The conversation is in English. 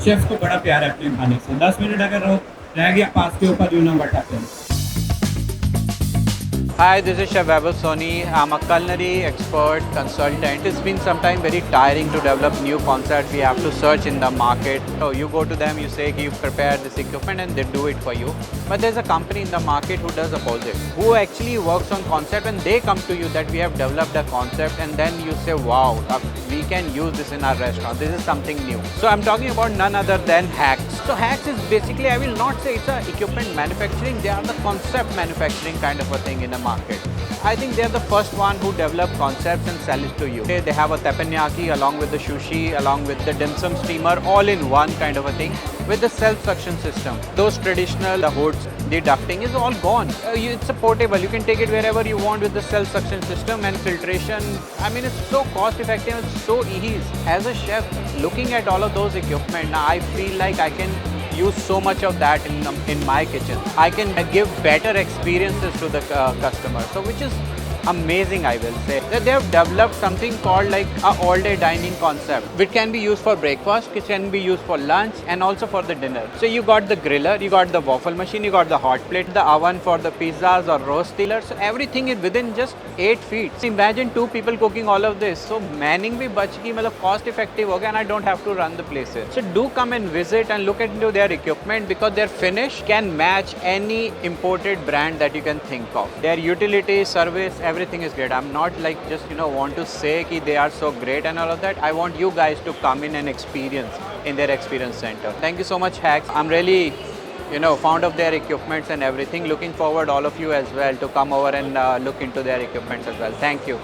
Chef को बड़ा प्यार है अपने खाने से। 10 मिनट अगर रह गया पास के ऊपर, you know what happens. Hi, this is Chef Vaibhav Soni. I'm a culinary expert consultant. It's been sometimes very tiring to develop new concepts. We have to search in the market. So you go to them, you say you prepare this equipment and they do it for you. But there's a company in the market who does opposite, who actually works on concept and they come to you that we have developed a concept and then you say, wow, we can use this in our restaurant. This is something new. So I'm talking about none other than Hacks. So Hacks is basically, I will not say it's a equipment manufacturing. They are the concept manufacturing kind of a thing in the market. I think they are the first one who develop concepts and sell it to you. They have a teppanyaki along with the sushi, along with the dim sum steamer, all in one kind of a thing with the self-suction system. Those traditional, the hoods, the ducting is all gone. It's a portable. You can take it wherever you want with the self-suction system and filtration. I mean, it's so cost-effective. It's so easy. As a chef, looking at all of those equipment, now I feel like I can use so much of that in my kitchen. I can give better experiences to the customer. So which is amazing, I will say. That they have developed something called like a all-day dining concept, which can be used for breakfast, which can be used for lunch, and also for the dinner. So you got the griller, you got the waffle machine, you got the hot plate, the oven for the pizzas or roast dealers. So everything is within just 8 feet. So imagine 2 people cooking all of this. So manning bhi bach ki, matlab cost effective ho gaya, and I don't have to run the places. So do come and visit and look into their equipment because their finish can match any imported brand that you can think of. Their utility, service, everything is great. I'm not like just want to say that they are so great and all of that. I want you guys to come in and experience in their experience center. Thank you so much, Hacks. I'm really fond of their equipments and everything. Looking forward all of you as well to come over and look into their equipments as well. Thank you.